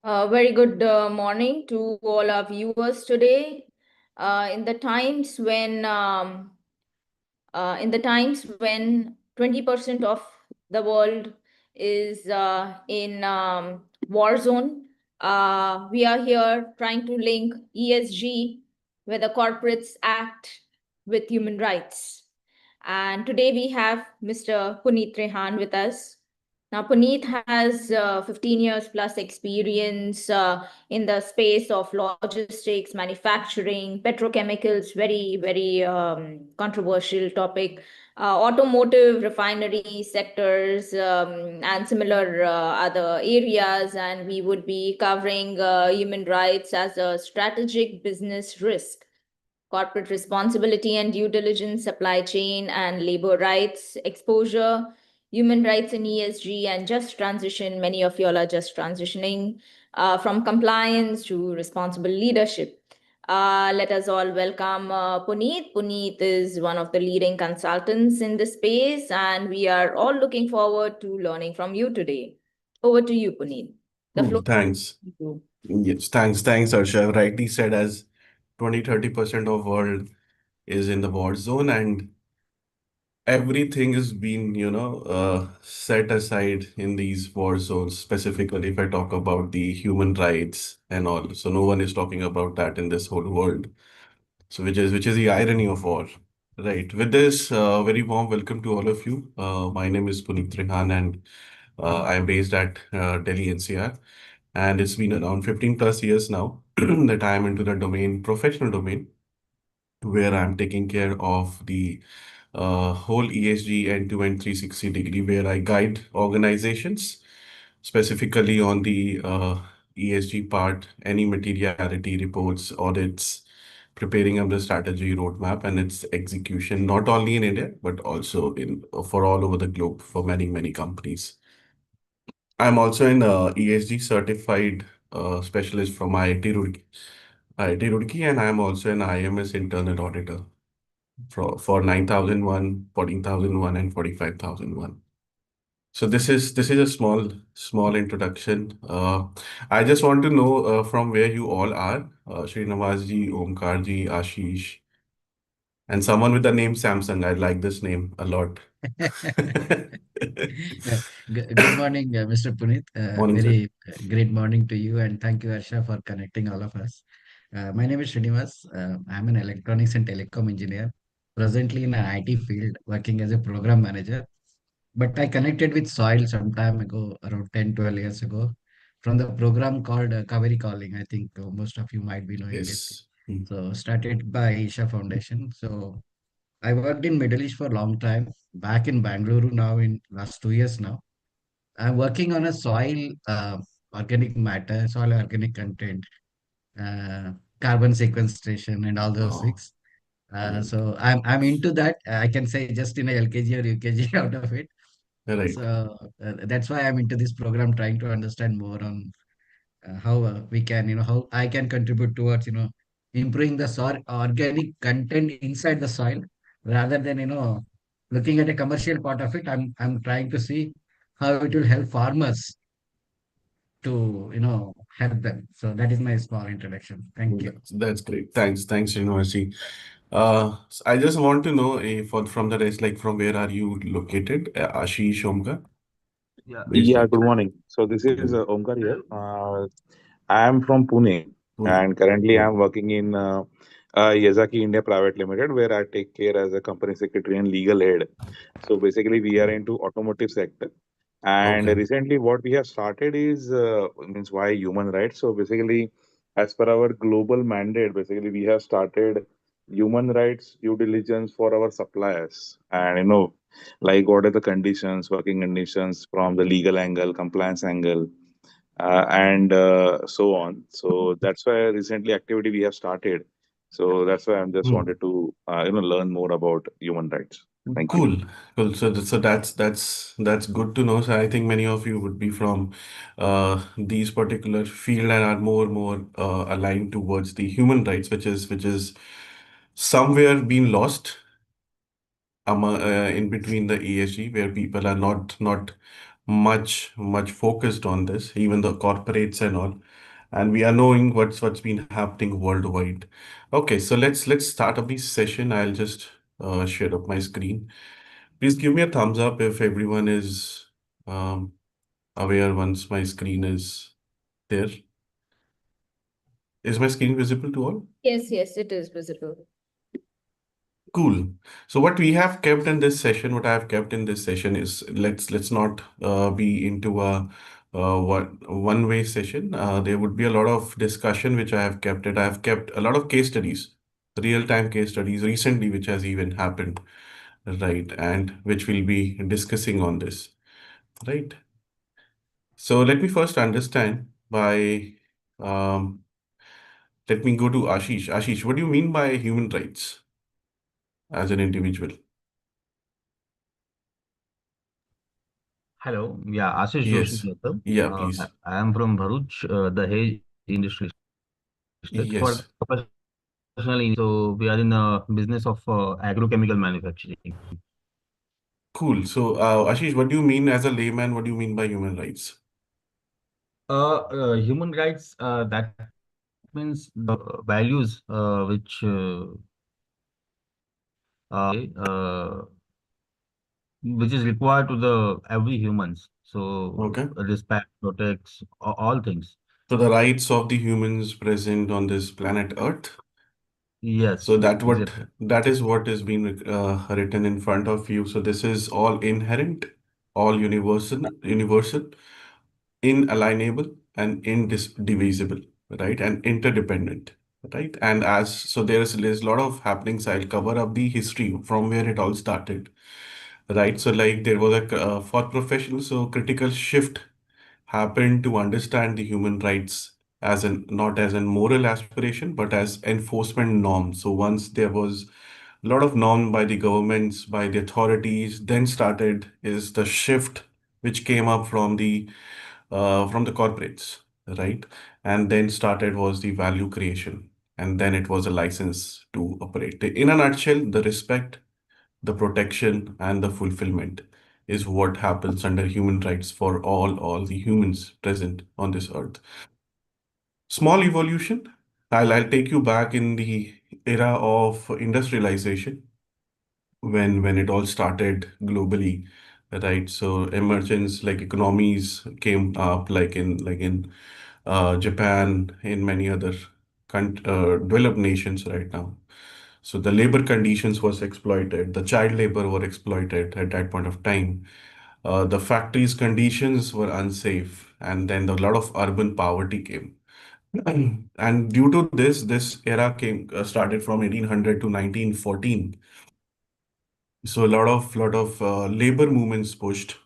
Very good morning to all our viewers today. In the times when 20% of the world is in war zone, we are here trying to link ESG, where the corporates act, with human rights. And today we have Mr. Puneet Trehan with us. Now, Puneet has 15 years plus experience in the space of logistics, manufacturing, petrochemicals, very controversial topic, automotive, refinery sectors, and similar other areas. And we would be covering human rights as a strategic business risk, corporate responsibility and due diligence, supply chain and labor rights exposure, human rights and ESG, and just transition. Many of y'all are just transitioning from compliance to responsible leadership. Let us all welcome Puneet. Puneet is one of the leading consultants in this space, and we are all looking forward to learning from you today. Over to you, Puneet. The Cool, floor thanks. is yours. Yes, thanks, Harsha. Rightly said, as 20-30% of world is in the war zone, and everything is being, set aside in these war zones. Specifically, if I talk about the human rights and all, so no one is talking about that in this whole world. So which is the irony of war, right? With this, very warm welcome to all of you. My name is Puneet Trehan, and I am based at Delhi NCR. And it's been around 15 plus years now that I am into the domain, professional domain, where I'm taking care of the whole ESG end-to-end 360-degree, where I guide organizations specifically on the ESG part, any materiality reports, audits, preparing of the strategy roadmap and its execution, not only in India, but also in for all over the globe for many companies. I'm also an ESG certified specialist from IIT Roorkee, and I'm also an IMS internal auditor for 9001, 14,001, and 45,001. So this is a small introduction. I just want to know from where you all are, Srinivas ji, Omkar ji, Ashish, and someone with the name Samsung. I like this name a lot. Good morning, Mr. Puneet. Morning, sir. Very great morning to you, and thank you, Harsha, for connecting all of us. My name is Srinivas. I'm an electronics and telecom engineer, presently in an IT field, working as a program manager. But I connected with soil some time ago, around 10, 12 years ago, from the program called Kaveri Calling. I think most of you might be knowing it. Yes. Mm. So, started by Isha Foundation. So, I worked in Middle East for a long time, back in Bangalore now in last 2 years now. I'm working on a soil organic matter, soil organic content, uh, carbon sequestration, and all those Oh, things. right. So I'm into that. I can say just in a LKG or UKG out of it. Right. So that's why I'm into this program, trying to understand more on how we can, how I can contribute towards, improving the soil organic content inside the soil, rather than, looking at a commercial part of it. I'm trying to see how it will help farmers to, help them. So that is my small introduction. Thank you. That's great. Thanks, Srinivas. I just want to know from the rest, like from where are you located? Ashish, Omkar, based Yeah, at good morning. So this is mm, Omkar here. I am from Pune, Pune. and currently Mm. I'm working in Yazaki India Private Limited, where I take care as a company secretary and legal head. So basically, we are into automotive sector. And Okay. recently, what we have started is means why human rights. So basically, as per our global mandate, basically we have started human rights due diligence for our suppliers, and like what are the conditions, working conditions from the legal angle, compliance angle, and so on. So that's why recently activity we have started. So that's why I'm just Hmm. wanted to learn more about human rights. Thank you. Cool, cool. So that's good to know. So I think many of you would be from these particular field and are more aligned towards the human rights, which is somewhere being lost in between the ESG, where people are not much focused on this, even the corporates and all, and we are knowing what's been happening worldwide. Okay, so let's start up this session. I'll just share up my screen. Please give me a thumbs up if everyone is um, aware once my screen is there. Is my screen visible to all? Yes, yes, it is visible. Cool. So what we have kept in this session, what I have kept in this session is let's not be into a one way session. There would be a lot of discussion which I have kept it. I have kept a lot of case studies, real time case studies recently, which has even happened, right? And which we'll be discussing on this, right? So let me first understand by let me go to Ashish. Ashish, what do you mean by human rights as an individual? Hello, yeah, Ashish Joshi Yes. here, sir. Yeah, I please. I am from Bharuch, the Dahej Industrial Estate. For Yes. professional, so we are in the business of agrochemical manufacturing. Cool. So, Ashish, what do you mean as a layman? What do you mean by human rights? Human rights, that means the values which is required to the every humans. So Okay. respect, protects all things. So the rights of the humans present on this planet Earth. So Yes, exactly. that is what is being written in front of you. So this is all inherent, all universal, inalienable, and indivisible, right? And interdependent, right? And as so there's a lot of happenings. I'll cover up the history from where it all started, right? So like there was a for professionals, so critical shift happened to understand the human rights as an not as a moral aspiration but as enforcement norm. So once there was a lot of norm by the governments, by the authorities, then started is the shift which came up from the corporates, right? And then started was the value creation, and then it was a license to operate. In a nutshell, the respect, the protection, and the fulfillment is what happens under human rights for all the humans present on this earth. Small evolution. I'll take you back in the era of industrialization when it all started globally, right? So emergence like economies came up like in Japan, in many other developed nations right now. So the labor conditions was exploited, the child labor were exploited at that point of time. The factories conditions were unsafe, and then a lot of urban poverty came. And due to this era came started from 1800 to 1914. So a lot of labor movements pushed,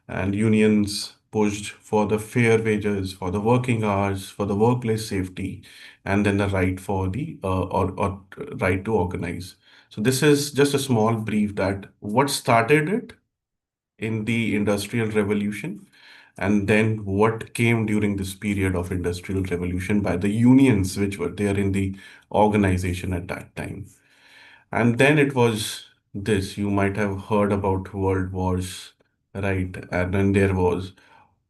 and unions pushed for the fair wages, for the working hours, for the workplace safety, and then the right for the or right to organize. So this is just a small brief that what started it in the Industrial Revolution, and then what came during this period of Industrial Revolution by the unions which were there in the organization at that time. And then it was this, you might have heard about world wars, right? And then there was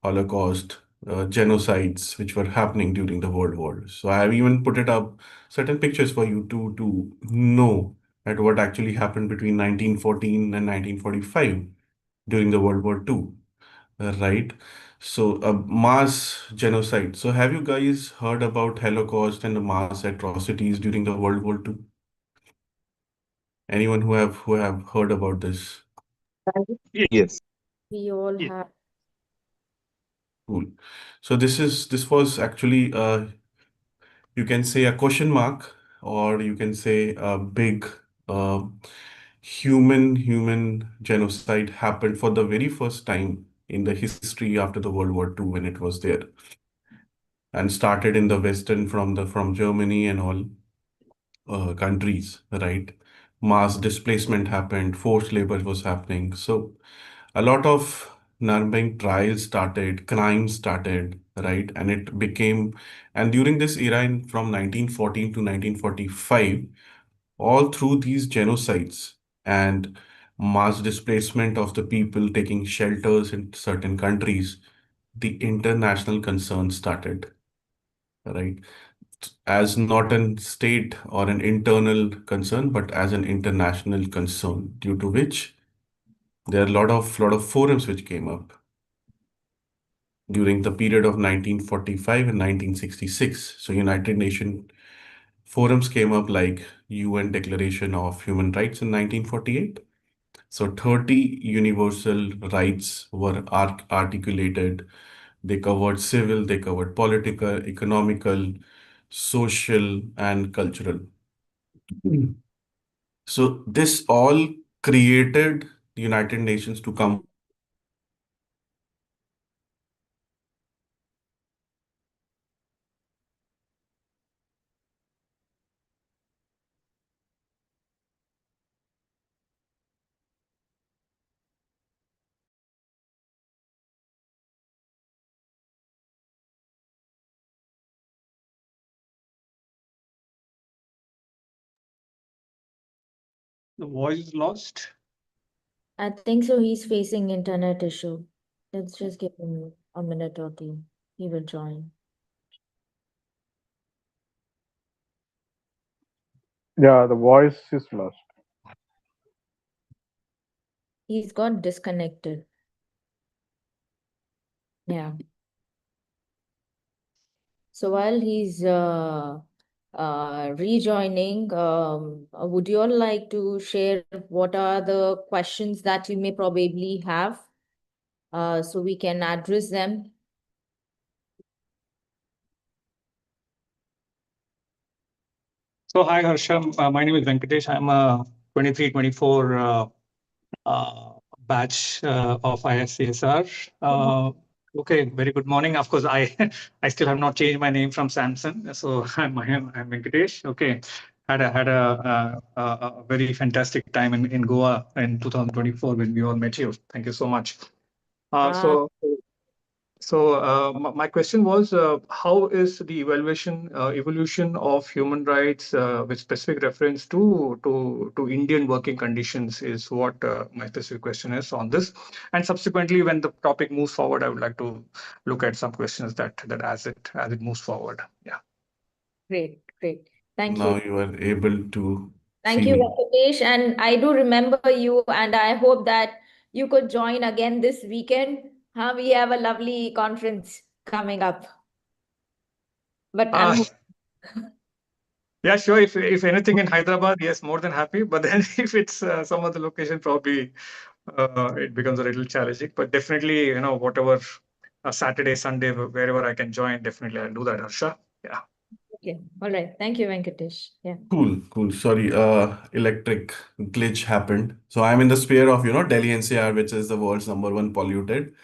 Holocaust, genocides which were happening during the world wars. So I have even put it up certain pictures for you to know at what actually happened between 1914 and 1945 during the World War II, right? So a mass genocide. So have you guys heard about Holocaust and the mass atrocities during the World War II? Anyone who have heard about this? Yes. We all have. Cool. So this was actually you can say a question mark, or you can say a big uh, human genocide happened for the very first time in the history after the World War II when it was there, and started in the Western from Germany and all countries, right? Mass displacement happened, forced labor was happening. So a lot of Nuremberg trials started, crime started, right? And during this era from 1914 to 1945, all through these genocides and mass displacement of the people taking shelters in certain countries, the international concern started, right? As not a state or an internal concern, but as an international concern, due to which there are a lot of forums which came up during the period of 1945 and 1966. So United Nations forums came up like UN Declaration of Human Rights in 1948. So 30 universal rights were articulated. They covered civil, they covered political, economical, social, and cultural. Mm. So this all created the United Nations to come. The voice is lost. I think so. He's facing internet issue. Let's just give him a minute or two. He will join. Yeah, the voice is lost. He's got disconnected. Yeah. So while he's rejoining, would you all like to share what are the questions that you may probably have, so we can address them? So hi Harsha, my name is Venkatesh. I'm a 23-24 uh, batch of ISCSR. Okay, very good morning. Of course, I I still have not changed my name from Samson, so I'm Venkatesh. Okay, had a very fantastic time in Goa in 2024 when we all met you. Thank you so much. Uh, Uh, so my question was, how is the evolution of human rights with specific reference to Indian working conditions is what my specific question is on this. And subsequently, when the topic moves forward, I would like to look at some questions that as it moves forward. Yeah. Great, great. Thank Now you. you are able to Thank see you, me. Venkatesh. And I do remember you, and I hope that you could join again this weekend. We have a lovely conference coming up. But Uh, I'm yeah, sure. If anything in Hyderabad, yes, more than happy. But then if it's some other location, probably it becomes a little challenging. But definitely, whatever Saturday, Sunday, wherever I can join, definitely I'll do that, Harsha. Yeah. okay. All right. Thank you, Venkatesh. Yeah. Cool, cool. Sorry, electric glitch happened. So I'm in the sphere of, Delhi NCR, which is the world's number one polluted,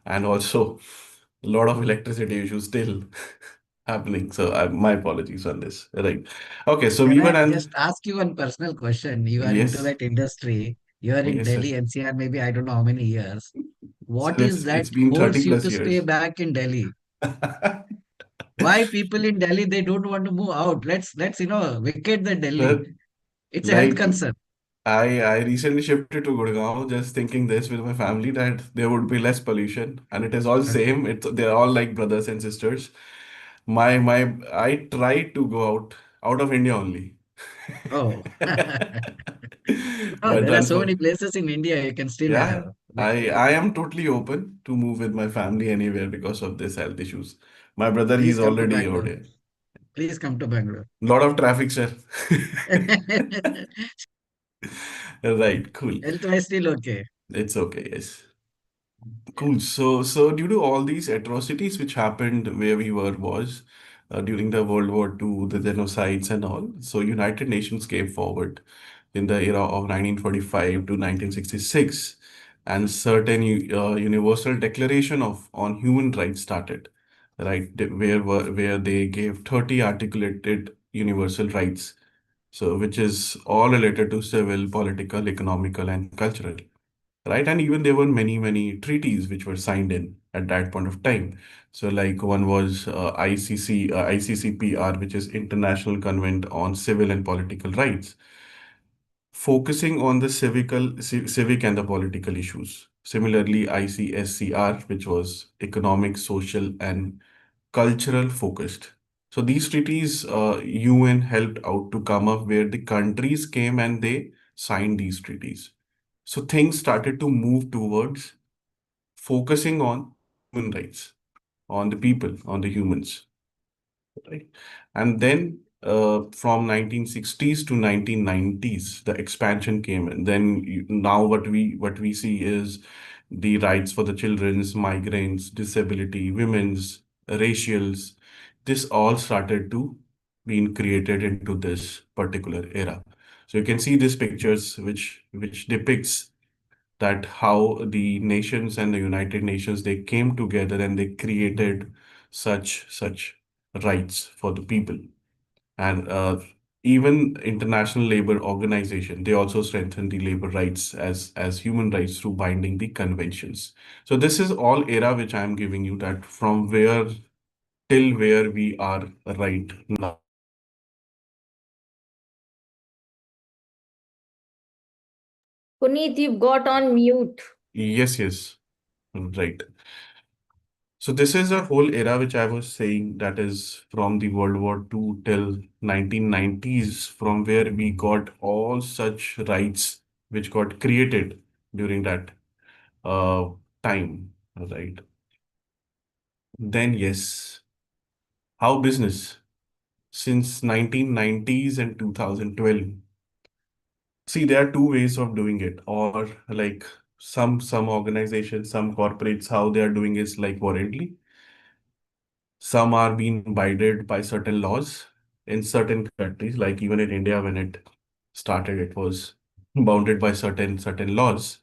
and also a lot of electricity issues still happening. So my apologies on this. Right. Okay, so Can we were I just and ask you one personal question? You are into yes, that industry. You are in yes, sir. Delhi NCR, maybe I don't know how many years. So What is that it's been 30 holds you plus to stay years. back in Delhi? Why people in Delhi they don't want to move out? Let's vacate the Delhi. Sir, It's a health like concern. I recently shifted to Gurgaon, just thinking this with my family that there would be less pollution, and it is all Okay. same. They're all like brothers and sisters. My I try to go out of India only. Oh. Oh, But there are so many places in India you can still yeah, vacate. I am totally open to move with my family anywhere because of this health issues. My brother, he's Please come to already out Bangalore. here. Please come to Bangalore. Lot of traffic, sir. Right, cool. Health-wise still okay. It's okay, yes. Yeah. Cool. So due to all these atrocities which happened where we was during the World War II, the genocides and all, so United Nations came forward in the era of 1945 to 1966, and certain Universal Declaration of on Human Rights started, right? Where they gave 30 articulated universal rights, so which is all related to civil, political, economical, and cultural, right? And even there were many treaties which were signed in at that point of time. So like one was ICCPR, which is International Convent on Civil and Political Rights. focusing on the civic and the political issues. Similarly, ICSCR, which was economic, social, and cultural focused. So these treaties, UN helped out to come up where the countries came and they signed these treaties. So things started to move towards focusing on human rights, on the people, on the humans, right? And then from 1960s to 1990s, the expansion came, and then now what we see is the rights for the children's, migrants, disability, women's, racials. This all started to being created into this particular era. So you can see these pictures, which depicts that how the nations and the United Nations they came together and they created such rights for the people. And even International Labor Organization, they also strengthened the labor rights as human rights through binding the conventions. So this is all era which I am giving you that from where till where we are right now. Puneet, you've got on mute. Yes, yes, right. So this is a whole era which I was saying that is from the World War II till 1990s, from where we got all such rights which got created during that uh, time, right? Then yes, how business since 1990s and 2012. See, there are two ways of doing it, or like some organizations, some corporates, how they are doing is like voluntarily. Some are being abided by certain laws in certain countries, like even in India, when it started, it was bounded by certain laws,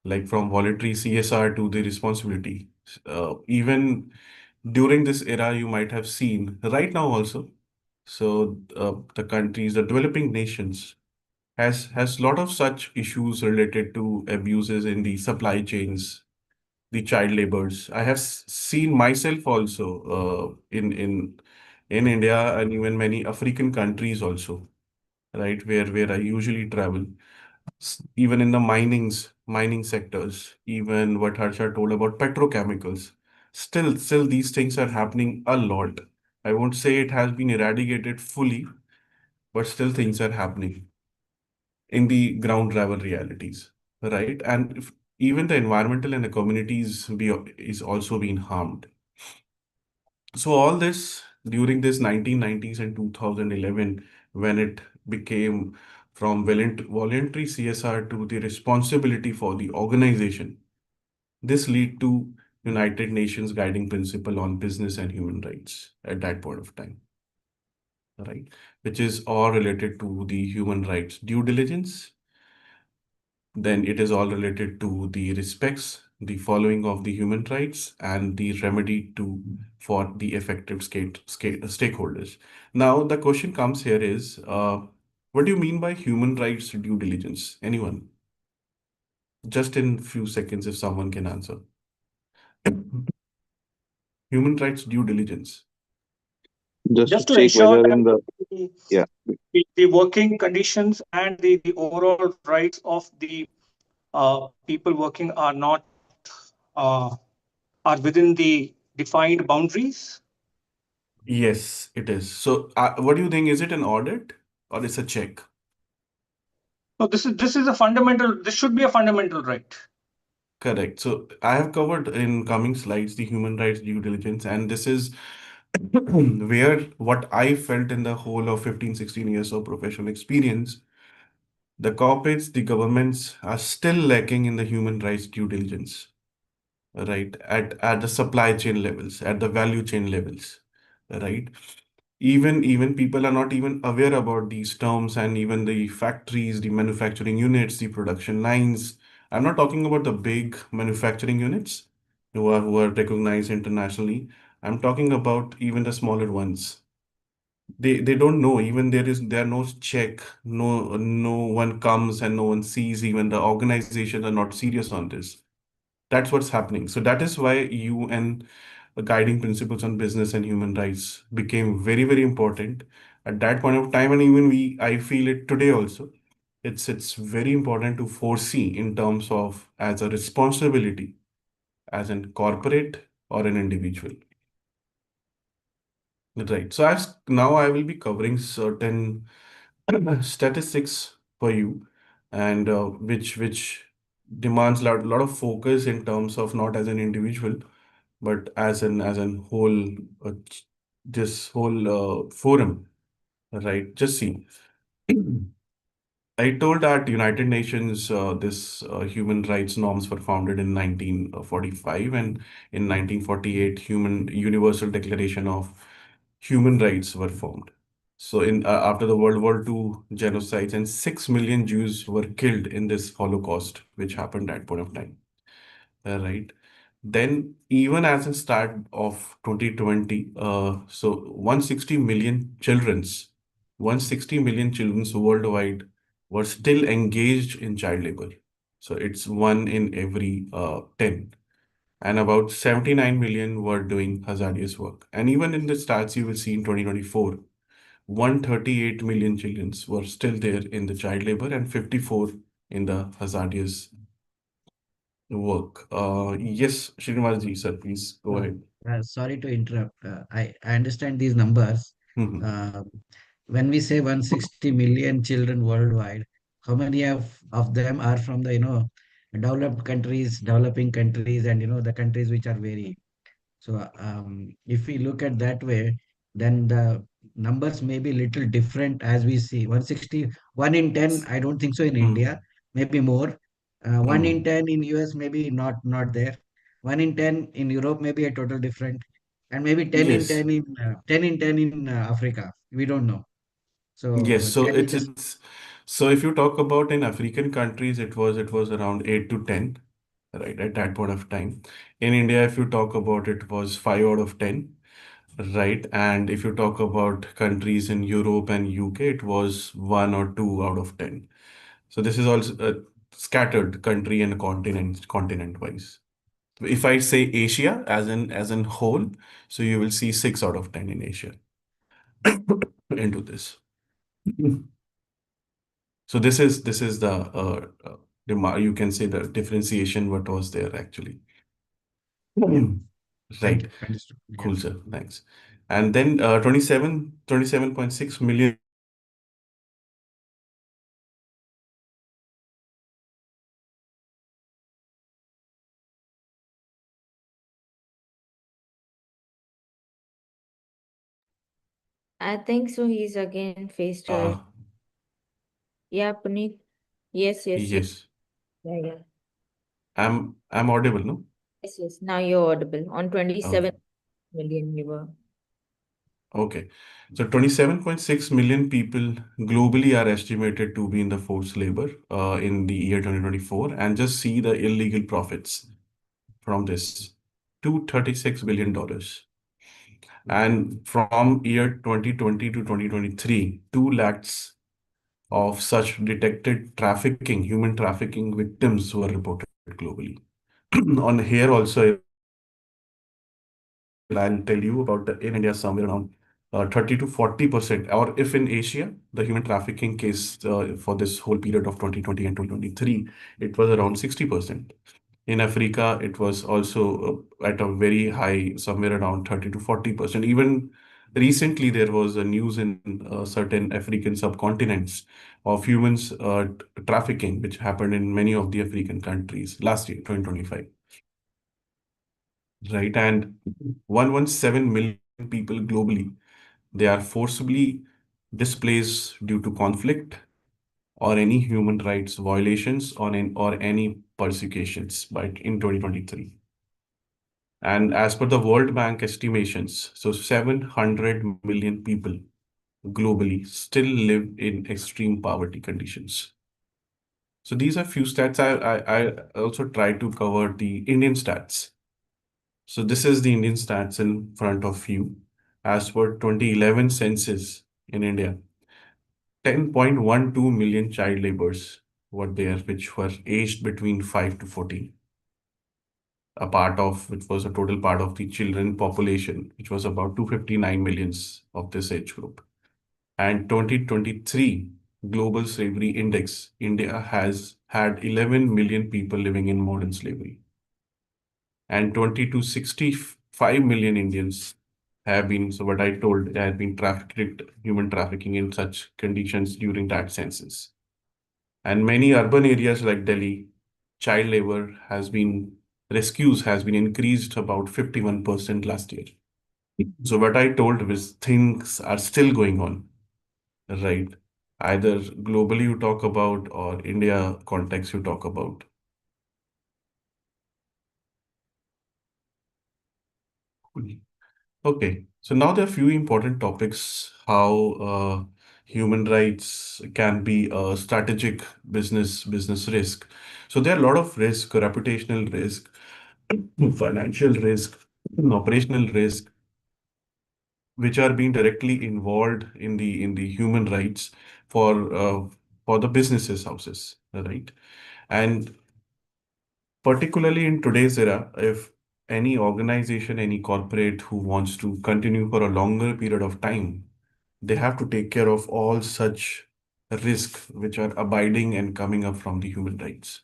like from voluntary CSR to the responsibility. Even during this era, you might have seen right now also. So the countries, the developing nations, has lot of such issues related to abuses in the supply chains, the child labors. I have seen myself also in India and even many African countries also, right? Where I usually travel. Even in the mining sectors, even what Harsha told about petrochemicals. Still these things are happening a lot. I won't say it has been eradicated fully, but still things are happening in the ground level realities, right? And even the environmental and the communities is also being harmed. So all this during this 1990s and 2011, when it became from voluntary CSR to the responsibility for the organization, this lead to United Nations guiding principle on business and human rights at that point of time, right? Which is all related to the human rights due diligence. Then it is all related to the respects, the following of the human rights, and the remedy to for the effective stakeholders. Now, the question comes here is, what do you mean by human rights due diligence? Anyone? Just in few seconds, if someone can answer. Human rights due diligence. Just to Just to check ensure whether that in the the, yeah. the working conditions and the overall rights of the people working are not uh, are within the defined boundaries. Yes, it is. So, what do you think? Is it an audit or it's a check? So this is a fundamental. This should be a fundamental right. Correct. So I have covered in coming slides the human rights due diligence, and this is where what I felt in the whole of 15, 16 years of professional experience, the corporates, the governments are still lacking in the human rights due diligence, right? At the supply chain levels, at the value chain levels, right? Even people are not even aware about these terms, and even the factories, the manufacturing units, the production lines. I'm not talking about the big manufacturing units who are recognized internationally. I'm talking about even the smaller ones. They don't know. Even there are no check. No one comes and no one sees. Even the organizations are not serious on this. That's what's happening. So that is why UN guiding principles on business and human rights became very, very important at that point of time. And even I feel it today also, it's very important to foresee in terms of as a responsibility as an corporate or an individual. Right. So now I will be covering certain statistics for you, and which demands lot of focus in terms of not as an individual, but as an whole, this whole forum. Right. Just see. I told that United Nations, this human rights norms were founded in 1945, and in 1948, Human Universal Declaration of Human Rights were formed. So, in after the World War II genocides, and 6 million Jews were killed in this Holocaust, which happened at point of time. Right. Then, even as a start of 2020, so 160 million childrens worldwide were still engaged in child labor. So it's one in every 10. And about 79 million were doing hazardous work. And even in the stats you will see in 2024, 138 million children were still there in the child labor and 54 in the hazardous work. Yes, Srinivas sir, please go Uh, ahead. Sorry to interrupt. I understand these numbers. Mhm. Uh, when we say 160 million children worldwide, how many of them are from the, developed countries, developing countries, and, the countries which are very. So if we look at that way, then the numbers may be little different as we see. 160, 1 in 10, I don't think so in India, Mhm. maybe more. 1 in Mhm. 10 in US, maybe not there. 1 in 10 in Europe, maybe a total different. And maybe 10 in Yes. 10 in 10 in 10 in Africa. We don't know. Yes, So so can you it's just, it's so if you talk about in African countries, it was around 8 to 10, right, at that point of time. In India, if you talk about it was 5 out of 10, right? And if you talk about countries in Europe and UK, it was 1 or 2 out of 10. So this is also scattered country and continent wise. If I say Asia as in whole, so you will see 6 out of 10 in Asia into this. So this is the you can say the differentiation what was there actually. yeah, Mm. thank Right. you. Understood. Yeah. Cool, sir. Thanks. And then 27.6 million I think so. He's again faced a. uh Yeah, Puneet. Yes, yes, yes. yes. Yeah, yeah. I'm audible, no? Yes, yes. Now you're audible. On 27 Okay. million you were. Okay. So 27.6 million people globally are estimated to be in the forced labor in the year 2024, and just see the illegal profits from this, $236 billion. And from year 2020 to 2023, 2 lakhs of such detected trafficking, human trafficking victims were reported globally. On here also, I'll tell you about in India, somewhere around 30 to 40%, or if in Asia, the human trafficking case for this whole period of 2020 and 2023, it was around 60%. In Africa, it was also at a very high, somewhere around 30 to 40%. Even recently, there was a news in certain African subcontinents of humans trafficking, which happened in many of the African countries last year, 2025. Right? And 117 million people globally, they are forcibly displaced due to conflict or any human rights violations or any persecutions by in 2023. And as per the World Bank estimations, so 700 million people globally still live in extreme poverty conditions. So these are few stats. I also try to cover the Indian stats. So this is the Indian stats in front of you. As per 2011 census in India, 10.12 million child laborers were there, which were aged between 5 to 14. A part of which was a total part of the children population, which was about 259 millions of this age group. And 2023 global slavery index, India has had 11 million people living in modern slavery, and 20 to 65 million Indians have been, so what I told, have been trafficked, human trafficking in such conditions during that census. And many urban areas like Delhi, child labor has been, rescues has been increased about 51% last year. So what I told was things are still going on, right? Either globally you talk about or India context you talk about. Okay, so now there are few important topics how human rights can be a strategic business risk. So there are a lot of risk, reputational risk, financial risk, operational risk, which are being directly involved in the human rights for the businesses houses, right? And particularly in today's era, if any organization, any corporate who wants to continue for a longer period of time, they have to take care of all such risk which are abiding and coming up from the human rights,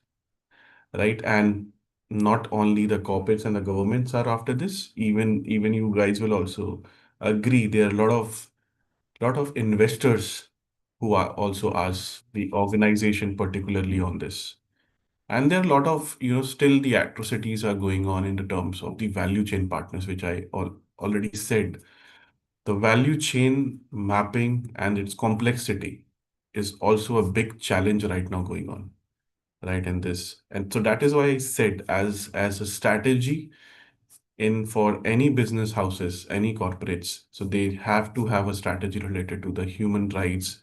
right? And not only the corporates and the governments are after this, even you guys will also agree there are a lot of investors who are also ask the organization particularly on this. And there are a lot of, still the atrocities are going on in the terms of the value chain partners, which I already said. The value chain mapping and its complexity is also a big challenge right now going on, right, in this. And so that is why I said as a strategy in for any business houses, any corporates, so they have to have a strategy related to the human rights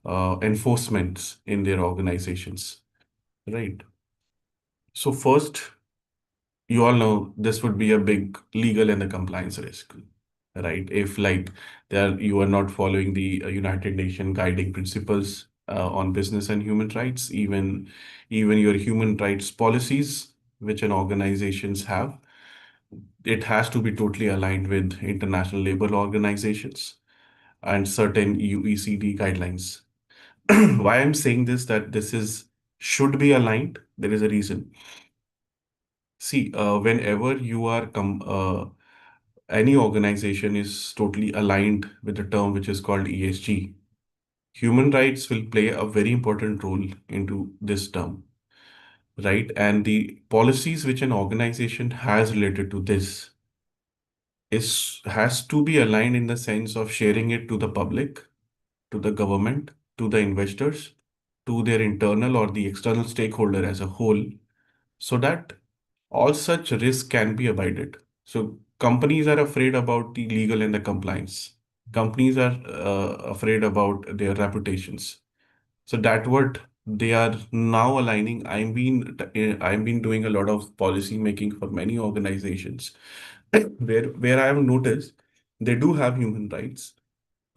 enforcements in their organizations, right? So first, you all know this would be a big legal and the compliance risk, right? If like there you are not following the United Nations guiding principles on business and human rights, even your human rights policies, which an organizations have, it has to be totally aligned with international labor organizations and certain OECD guidelines. Why I'm saying this, that this is should be aligned, there is a reason. See, whenever you are any organization is totally aligned with the term which is called ESG, human rights will play a very important role into this term, right? And the policies which an organization has related to this is has to be aligned in the sense of sharing it to the public, to the government, to the investors, to their internal or the external stakeholder as a whole, so that all such risk can be avoided. So companies are afraid about the legal and the compliance. Companies are afraid about their reputations. So that what they are now aligning. I've been doing a lot of policy making for many organizations where I have noticed they do have human rights.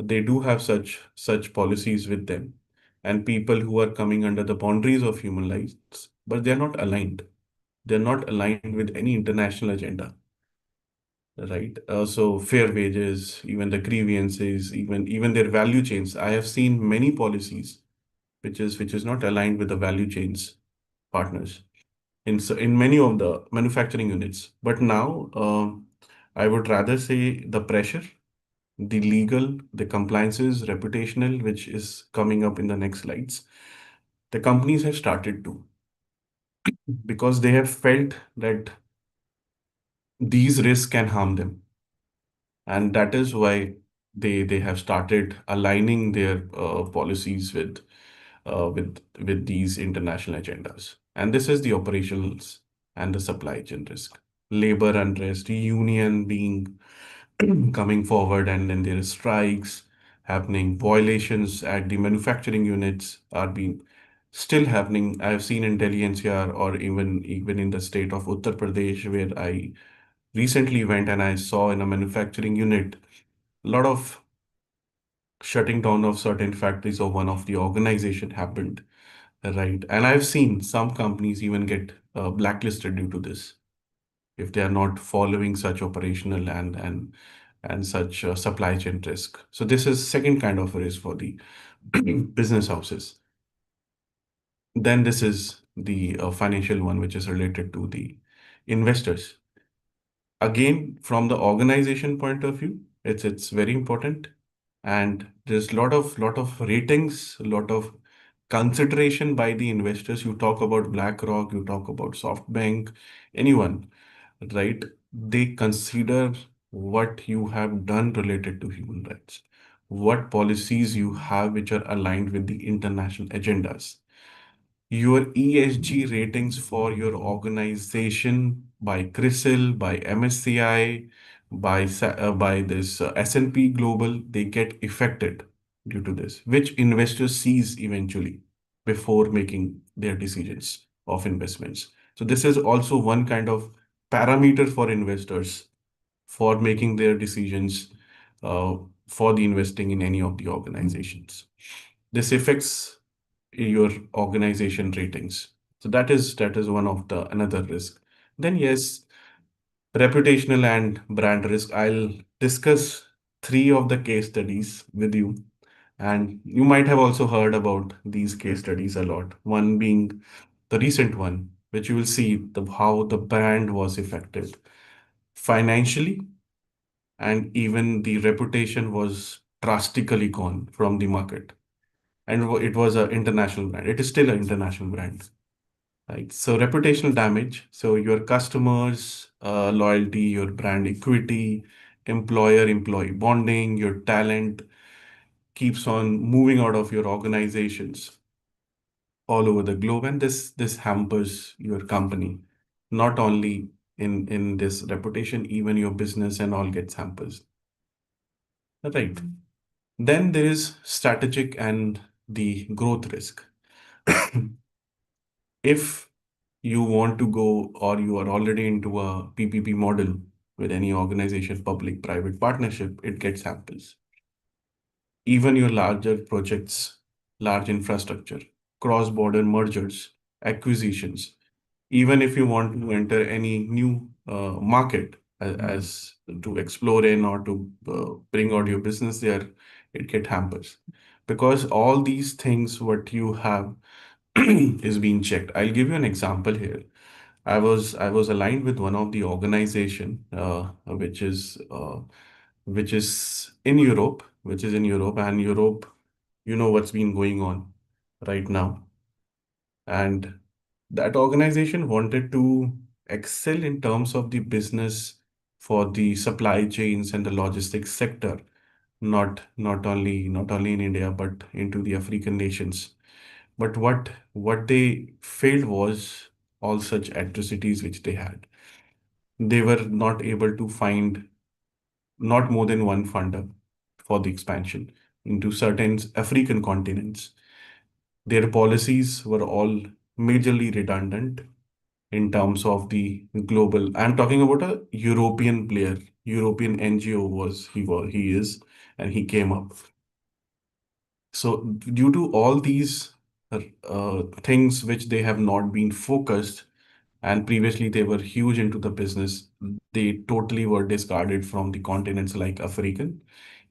They do have such policies with them, and people who are coming under the boundaries of human rights, but they're not aligned. They're not aligned with any international agenda, right? So fair wages, even the grievances, even their value chains. I have seen many policies which is not aligned with the value chains partners in many of the manufacturing units. But now, I would rather say the pressure, the legal, the compliances, reputational, which is coming up in the next slides. The companies have started to because they have felt that these risks can harm them, and that is why they have started aligning their policies with these international agendas. And this is the operations and the supply chain risk, labor unrest, union being coming forward, and then there is strikes happening, violations at the manufacturing units are being still happening. I have seen in Delhi NCR, or even in the state of Uttar Pradesh, where I recently went and I saw in a manufacturing unit a lot of shutting down of certain factories or one of the organization happened, right? And I've seen some companies even get blacklisted due to this if they are not following such operational and such supply chain risk. So this is second kind of risk business houses. Then this is the financial one, which is related to the investors. Again, from the organization point of view, it's very important, and there's lot of ratings, a lot of consideration by the investors. You talk about BlackRock, you talk about SoftBank, anyone, right? They consider what you have done related to human rights, what policies you have which are aligned with the international agendas, your ESG ratings for your organization by CRISIL, by MSCI, by this S&P Global, they get affected due to this, which investors sees eventually before making their decisions of investments. So this is also one kind of parameter for investors for making their decisions uh, for the investing in any of the organizations. This affects your organization ratings. So that is one of the another risk. Then yes, reputational and brand risk. I'll discuss three of the case studies with you. And you might have also heard about these case studies a lot. One being the recent one, which you will see how the brand was affected financially, and even the reputation was drastically gone from the market. And it was an international brand. It is still an international brand. Right. So reputational damage. So your customers, loyalty, your brand equity, employer-employee bonding, your talent keeps on moving out of your organizations all over the globe, and this hampers your company. Not only in this reputation, even your business and all gets hampers. Right. Then there is strategic and the growth risk. If you want to go or you are already into a PPP model with any organization, public private partnership, it gets hampers. Even your larger projects, large infrastructure, cross border mergers, acquisitions, even if you want to enter any new market as to explore in or to bring out your business there, it get hampers because all these things what you have is being checked. I'll give you an example here. I was aligned with one of the organization which is in Europe, and Europe, you know what's been going on right now, and that organization wanted to excel in terms of the business for the supply chains and the logistics sector, not only in India but into the African nations. But what they failed was all such atrocities which they had. They were not able to find not more than one funder for the expansion into certain African continents. Their policies were all majorly redundant in terms of the global. I'm talking about a European player. European NGO he is, and he came up. So due to all these things which they have not been focused, and previously they were huge into the business, they totally were discarded from the continents like African.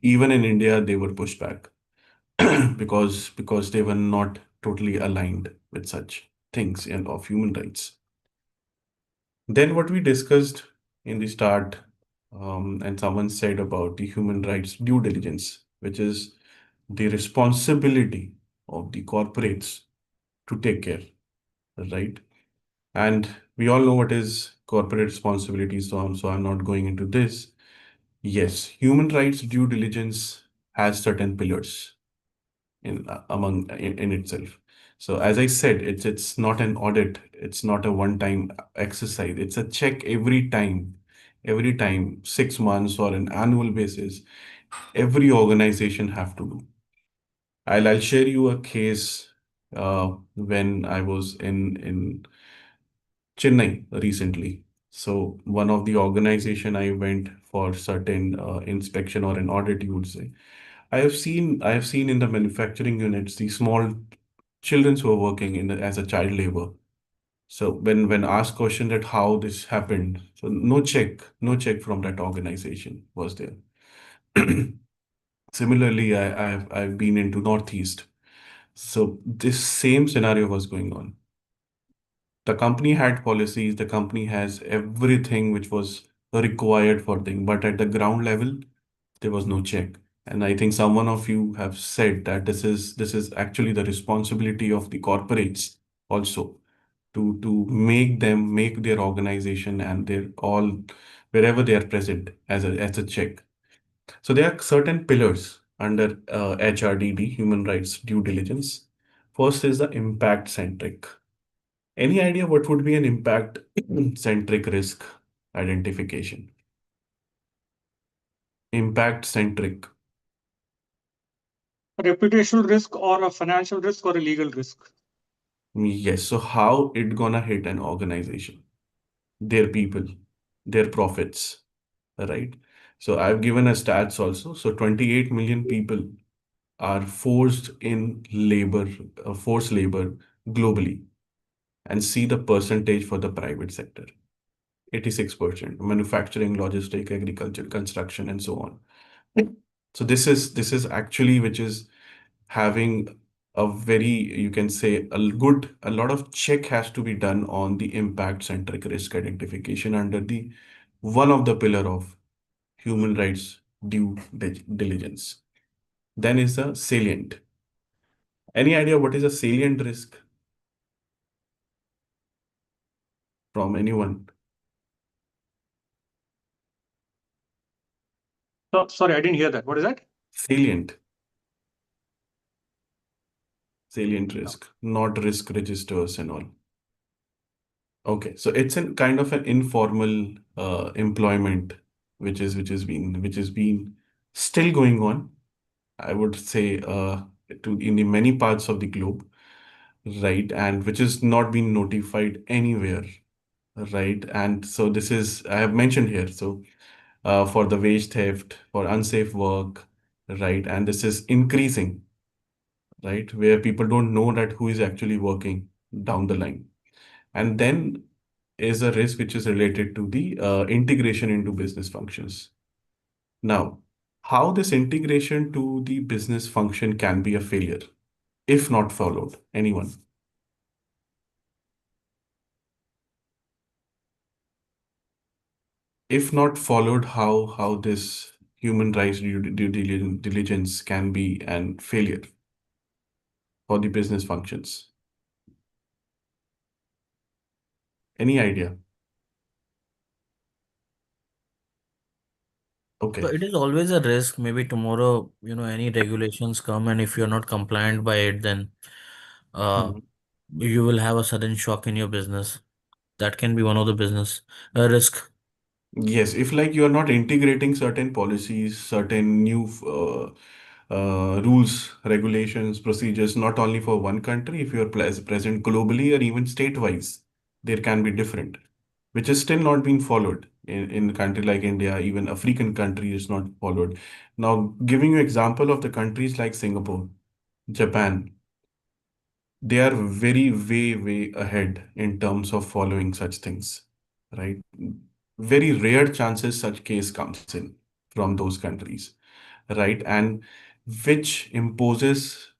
Even in India, they were pushed back because they were not totally aligned with such things and of human rights. Then what we discussed in the start, and someone said about the human rights due diligence, which is the responsibility of the corporates to take care, right? And we all know what is corporate responsibility, so I'm not going into this. Yes, human rights due diligence has certain pillars in itself. So as I said, it's not an audit, it's not a one-time exercise. It's a check every time, 6 months or an annual basis. Every organization have to do. I'll share you a case when I was in Chennai recently. So one of the organization I went for certain inspection or an audit, you would say. I have seen in the manufacturing units the small children who are working as a child labor. So when asked question that how this happened, so no check from that organization was there. Similarly, I've been into Northeast. So this same scenario was going on. The company had policies, the company has everything which was required for thing, but at the ground level, there was no check. And I think someone of you have said that this is actually the responsibility of the corporates also to make their organization and their all wherever they are present as a check. So there are certain pillars under HRDD, human rights due diligence. First is the impact centric. Any idea what would be an impact centric risk identification? Impact centric. A reputational risk or a financial risk or a legal risk? Yes. So how it gonna hit an organization, their people, their profits, right? So I've given a stats also. So 28 million people are forced in labor, forced labor globally, and see the percentage for the private sector. 86%, manufacturing, logistic, agriculture, construction, and so on. So this is actually which is having a very, you can say, a lot of check has to be done on the impact centric risk identification under the one of the pillar of human rights due diligence. Then is a salient. Any idea what is a salient risk from anyone? Sorry, I didn't hear that. What is that? Salient, salient No. risk, not risk registers and all. Okay, so it's a kind of an informal employment which is been still going on. I would say to in the many parts of the globe, right, and which is not been notified anywhere, right? And so this is I have mentioned here. So for the wage theft, for unsafe work, right, and this is increasing, right, where people don't know that who is actually working down the line. And then is a risk which is related to the integration into business functions. Now, how this integration to the business function can be a failure if not followed? Anyone? If not followed, how this human rights diligence can be an failure for the business functions? Any idea? So Okay. it is always a risk. Maybe tomorrow, any regulations come, and if you're not compliant by it, then uh, Mhm. you will have a sudden shock in your business. That can be one of the business risk. Yes, if like you are not integrating certain policies, certain new rules, regulations, procedures, not only for one country, if you are present globally or even state-wise, there can be different, which is still not being followed in a country like India, even African country is not followed. Now, giving you example of the countries like Singapore, Japan, they are very way ahead in terms of following such things, right? Very rare chances such case comes in from those countries, right? And which imposes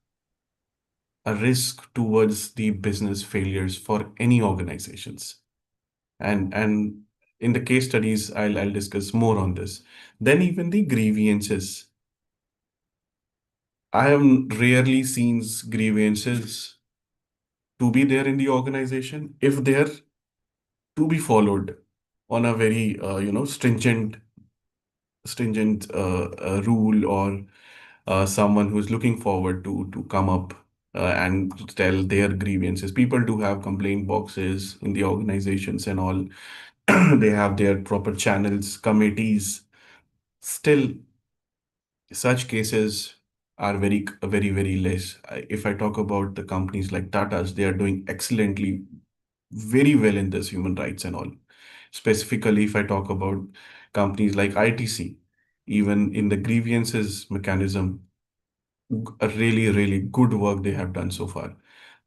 a risk towards the business failures for any organizations. And in the case studies, I'll discuss more on this. Then even the grievances. I have rarely seen grievances to be there in the organization if they're to be followed on a very stringent rule, or someone who's looking forward to come up and tell their grievances. People do have complaint boxes in the organizations and all. They have their proper channels, committees. Still, such cases are very less. If I talk about the companies like Tata's, they are doing excellently, very well in this human rights and all. Specifically, if I talk about companies like ITC, even in the grievances mechanism, a really good work they have done so far.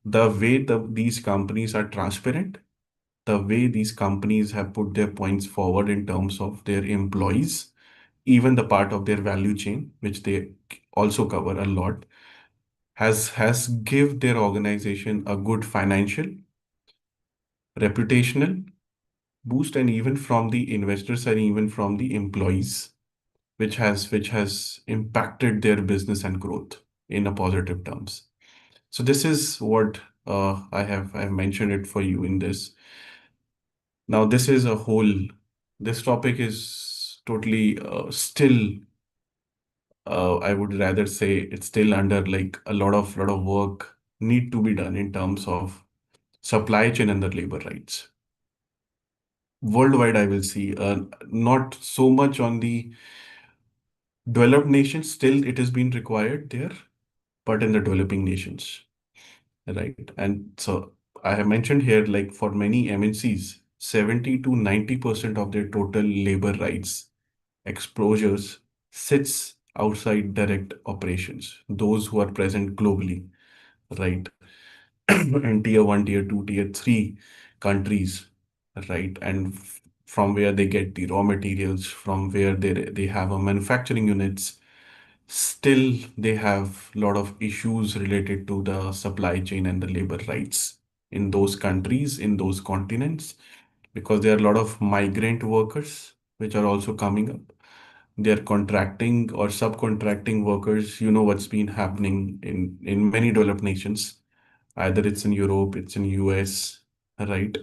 The way these companies are transparent, the way these companies have put their points forward in terms of their employees, even the part of their value chain, which they also cover a lot, has give their organization a good financial, reputational boost, and even from the investors and even from the employees, which has impacted their business and growth in a positive terms. So this is what I have mentioned it for you in this. Now this is a whole. This topic is totally still. I would rather say it's still under like a lot of work need to be done in terms of supply chain and the labor rights worldwide. I will see not so much on the developed nations. Still, it has been required there, but in the developing nations, right? And so I have mentioned here, like for many MNCs, 70 to 90% of their total labor rights exposures sits outside direct operations, those who are present globally, right? And tier one, tier two, tier three countries, right? And from where they get the raw materials, from where they have a manufacturing units, still they have a lot of issues related to the supply chain and the labor rights in those countries, in those continents, because there are a lot of migrant workers which are also coming up. They're contracting or subcontracting workers. You know what's been happening in many developed nations. Either it's in Europe, it's in US, right?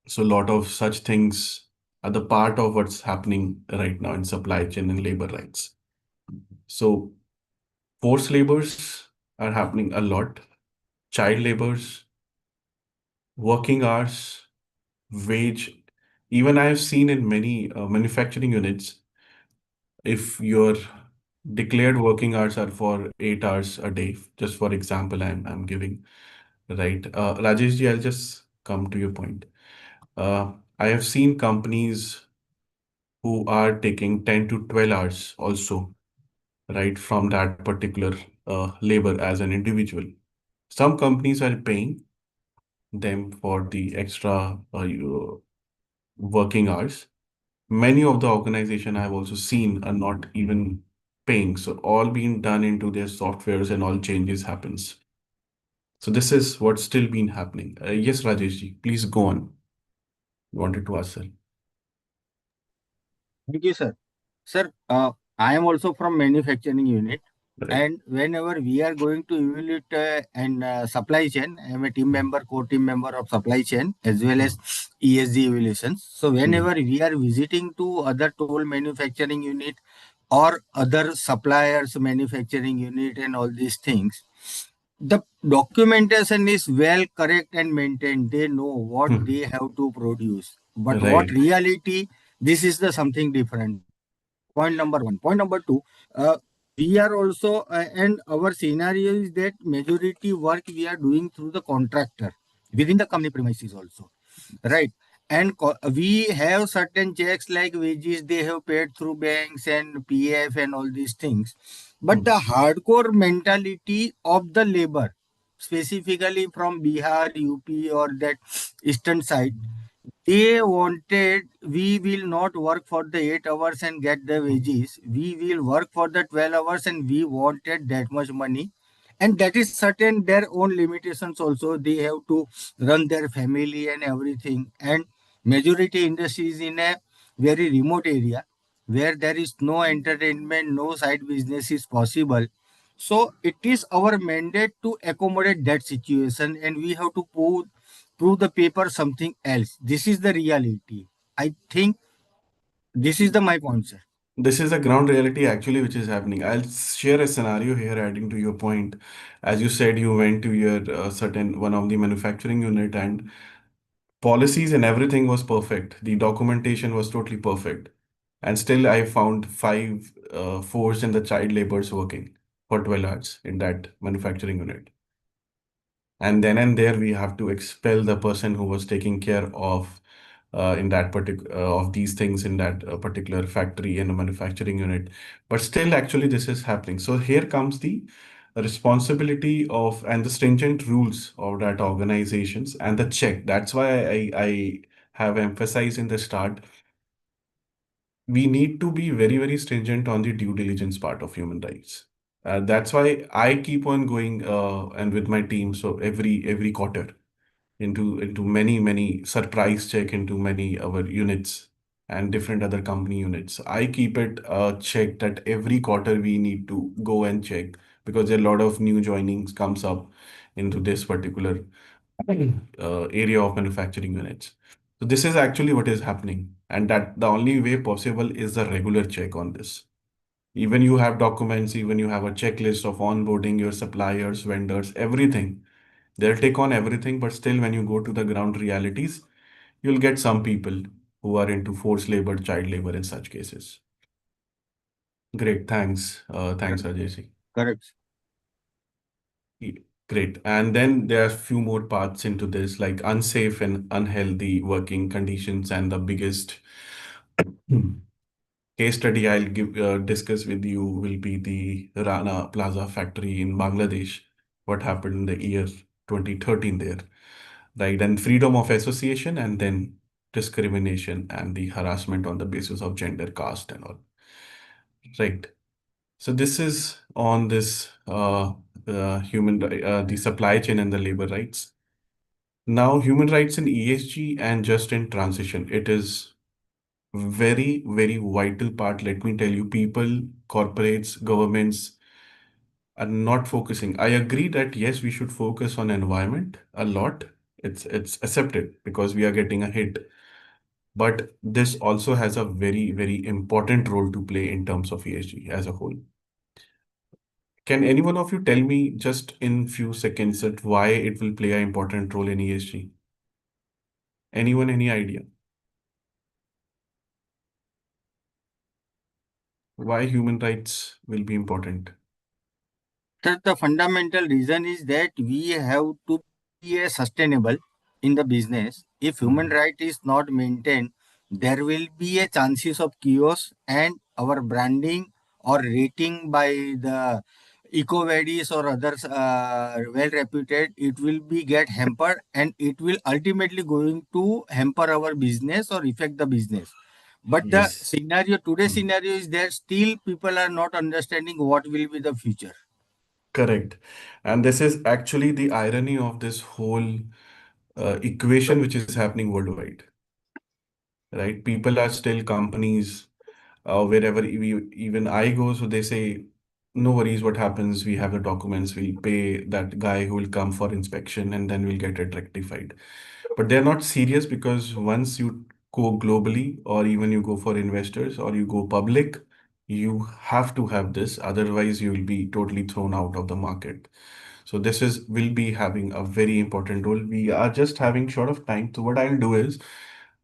So a lot of such things are the part of what's happening right now in supply chain and labor rights. So forced labors are happening a lot. Child labors, working hours, wage. Even I have seen in many manufacturing units, if your declared working hours are for 8 hours a day, just for example, I'm giving, right? Rajesh ji, I'll just come to your point. I have seen companies who are taking 10 to 12 hours also, right, from that particular labor as an individual. Some companies are paying them for the extra working hours. Many of the organization I have also seen are not even paying. So all being done into their softwares and all changes happens. So this is what's still been happening. Yes, Rajesh ji, please go on. Wanted to ask, sir. Thank you, sir. Sir, I am also from manufacturing unit, Right. and whenever we are going to evaluate and supply chain, I am a team member, core team member of supply chain as well as ESG evaluations. So Mhm. whenever we are visiting to other tool manufacturing unit or other suppliers manufacturing unit and all these things, the documentation is well correct and maintained. They know what Mhm. they have to produce, but what Right. reality, this is the something different. Point number one. Point number two, uh, we are also and our scenario is that majority work we are doing through the contractor within the company premises also, right? And we have certain checks like wages they have paid through banks and PF and all these things. But Mhm. the hardcore mentality of the labor, specifically from Bihar, UP, or that eastern side, they wanted we will not work for the 8 hours and get the wages. We will work for the 12 hours and we wanted that much money. And that is certain their own limitations also. They have to run their family and everything. And majority industries in a very remote area where there is no entertainment, no side business is possible. So it is our mandate to accommodate that situation, and we have to prove the paper something else. This is the reality. I think this is the my point, sir. This is the ground reality actually which is happening. I'll share a scenario here adding to your point. As you said, you went to your certain one of the manufacturing unit and policies and everything was perfect. The documentation was totally perfect. And still I found five forced and the child laborers working for 12 hours in that manufacturing unit. And then and there we have to expel the person who was taking care of in that particular of these things in that particular factory and a manufacturing unit. But still actually this is happening. So here comes the responsibility of and the stringent rules of that organizations and the check. That's why I have emphasized in the start, we need to be very, very stringent on the due diligence part of human rights. That's why I keep on going and with my team. So every quarter into many surprise check into many our units and different other company units. I keep it check that every quarter we need to go and check because a lot of new joinings comes up into this particular area of manufacturing units. So this is actually what is happening, and that the only way possible is a regular check on this. Even you have documents, even you have a checklist of onboarding your suppliers, vendors, everything. They'll take on everything, but still, when you go to the ground realities, you'll get some people who are into forced labor, child labor in such cases. Great, thanks. Thanks, Ajay ji. Correct. Great. And then there are few more parts into this, like unsafe and unhealthy working conditions, and the biggest case study I'll discuss with you will be the Rana Plaza factory in Bangladesh. What happened in the year 2013 there, right? And freedom of association, and then discrimination and the harassment on the basis of gender, caste, and all. Right. So this is on this the supply chain and the labor rights. Now, human rights in ESG and just in transition, it is very, very vital part. Let me tell you, people, corporates, governments are not focusing. I agree that yes, we should focus on environment a lot. It's accepted because we are getting a hit. But this also has a very, very important role to play in terms of ESG as a whole. Can any one of you tell me just in few seconds that why it will play an important role in ESG? Anyone, any idea? Why human rights will be important? The fundamental reason is that we have to be sustainable in the business. If human Mhm. right is not maintained, there will be a chances of chaos, and our branding or rating by the EcoVadis or others well reputed, it will be get hampered, and it will ultimately going to hamper our business or affect the business. But the Yes. scenario, today's Mm. scenario is that still people are not understanding what will be the future. Correct. And this is actually the irony of this whole equation which is happening worldwide, right? People are still companies wherever even I go, so they say, no worries, what happens? We have the documents, we'll pay that guy who will come for inspection and then we'll get it rectified. But they're not serious because once you go globally or even you go for investors or you go public, you have to have this, otherwise you will be totally thrown out of the market. So this is will be having a very important role. We are just having short of time. So what I'll do is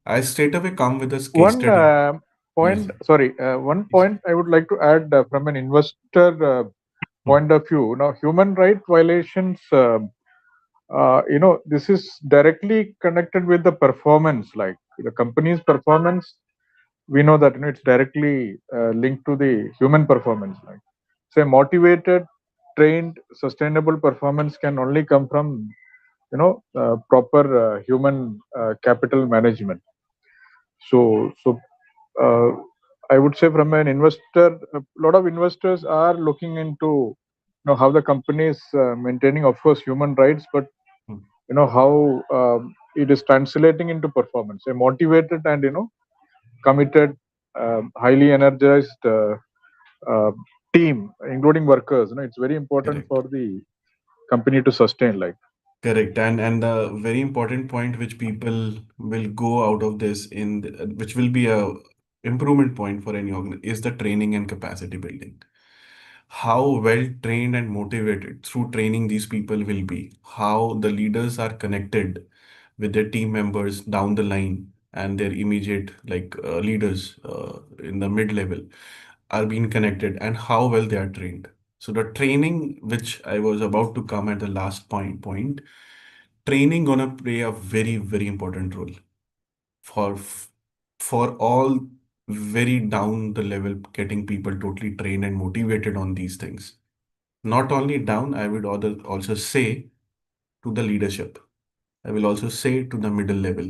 I straight away come with this case One study. Yes, point, sorry, one please. point I would like to add from an investor Hmm. point of view. Now, human right violations, this is directly connected with the performance, like the company's performance. We know that it's directly linked to the human performance. Like, say, motivated, trained, sustainable performance can only come from proper human capital management. So uh, I would say from an investor, a lot of investors are looking into how the company is maintaining, of course, human rights, but Hmm. how it is translating into performance. A motivated and committed, highly energized uh, team, including workers. It's very important Correct. for the company to sustain. Like, Correct. And the very important point which people will go out of this which will be a improvement point for any organ is the training and capacity building. How well trained and motivated through training these people will be, how the leaders are connected with their team members down the line and their immediate leaders in the mid level are being connected and how well they are trained. So the training, which I was about to come at the last point, training gonna play a very, very important role for for all very down the level, getting people totally trained and motivated on these things. Not only down, I would also say to the leadership. I will also say to the middle level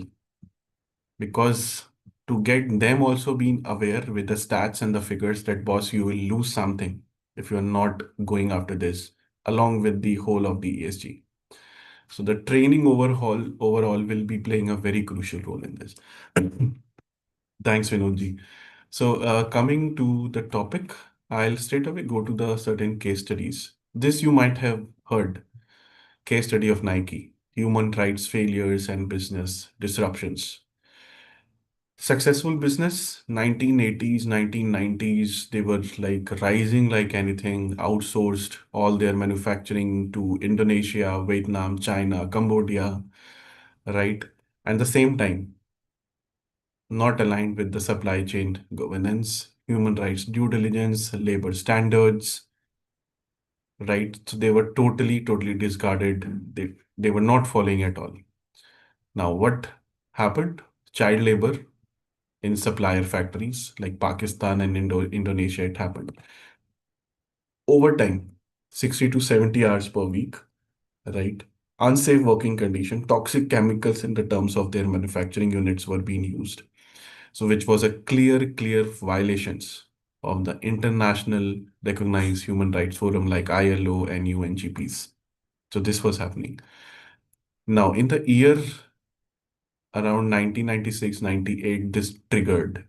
because to get them also being aware with the stats and the figures that boss, you will lose something if you're not going after this, along with the whole of the ESG. So the training overall will be playing a very crucial role in this. Thanks, Vinodji. So coming to the topic, I'll straight away go to the certain case studies. This you might have heard. Case study of Nike, human rights failures and business disruptions. Successful business, 1980s, 1990s, they were like rising like anything, outsourced all their manufacturing to Indonesia, Vietnam, China, Cambodia, right? And the same time, not aligned with the supply chain governance, human rights due diligence, labor standards, right? So they were totally discarded. They were not following at all. Now, what happened? Child labor in supplier factories like Pakistan and Indonesia, it happened. Overtime, 60 to 70 hours per week, right? Unsafe working condition, toxic chemicals in the terms of their manufacturing units were being used. So which was a clear violations of the international recognized human rights forum like ILO and UNGPs. So this was happening. Now, in the year around 1996, 98, this triggered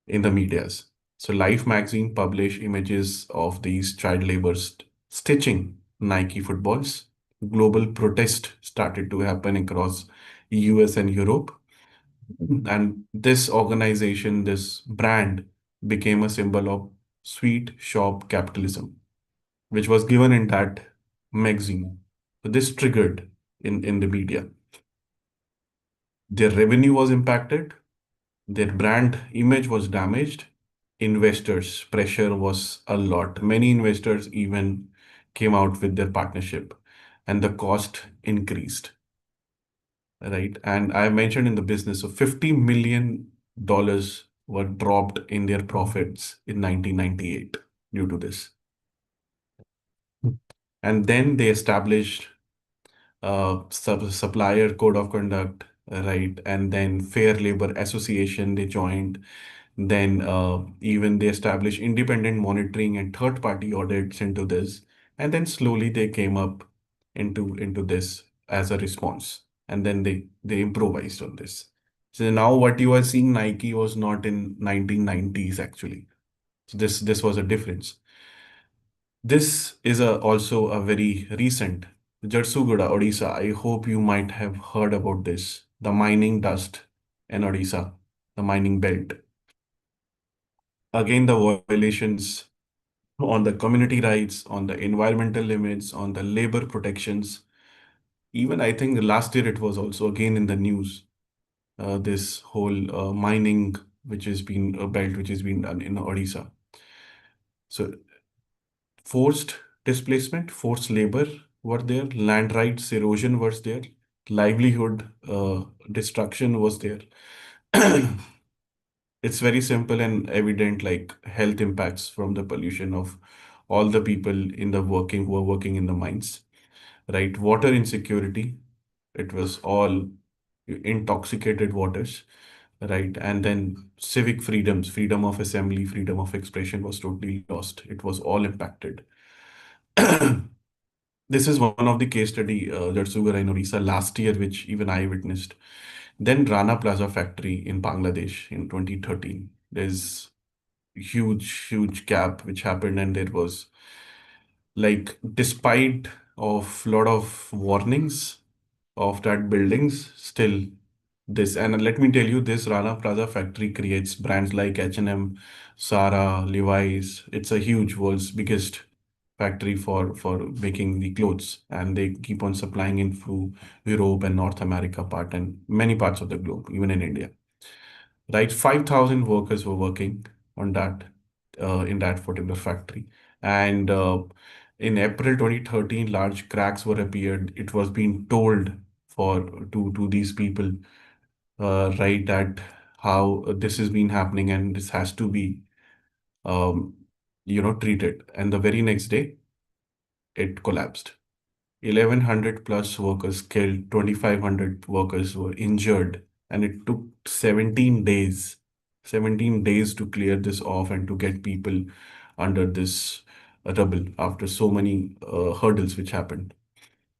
in the medias. So Life magazine published images of these child laborers stitching Nike footballs. Global protest started to happen across US and Europe. And this organization, this brand became a symbol of sweet shop capitalism, which was given in that magazine. So this triggered in the media. Their revenue was impacted, their brand image was damaged, investors' pressure was a lot. Many investors even came out with their partnership, and the cost increased, right? And I mentioned in the business, so $50 million were dropped in their profits in 1998 due to this. And then they established supplier code of conduct, right? And then Fair Labor Association they joined. Then even they established independent monitoring and third-party audits into this. And then slowly they came up into this as a response. And then they improvised on this. So now what you are seeing Nike was not in 1990s actually. So this was a difference. This is also a very recent Jharsuguda, Odisha. I hope you might have heard about this. The mining dust in Odisha, the mining belt. Again, the violations on the community rights, on the environmental limits, on the labor protections. Even I think last year it was also again in the news. This whole mining, which has been a belt which has been done in Odisha. So forced displacement, forced labor were there, land rights erosion was there, livelihood destruction was there. It's very simple and evident, like health impacts from the pollution of all the people in the working who are working in the mines, right? Water insecurity, it was all intoxicated waters, right? And then civic freedoms, freedom of assembly, freedom of expression was totally lost. It was all impacted. This is one of the case study, Jarsugar in Orissa last year, which even I witnessed. Then Rana Plaza factory in Bangladesh in 2013. There's huge gap which happened, and there was like despite of lot of warnings of that buildings, still this. And let me tell you, this Rana Plaza factory creates brands like H&M, Zara, Levi's. It's a huge world's biggest factory for making the clothes, and they keep on supplying in through Europe and North America part and many parts of the globe, even in India. Right, 5,000 workers were working on that in that particular factory, and in April 2013, large cracks were appeared. It was being told for to these people, right, that how this has been happening and this has to be um, treated. And the very next day, it collapsed. 1,100 plus workers killed, 2,500 workers were injured and it took 17 days to clear this off and to get people under this rubble after so many hurdles which happened.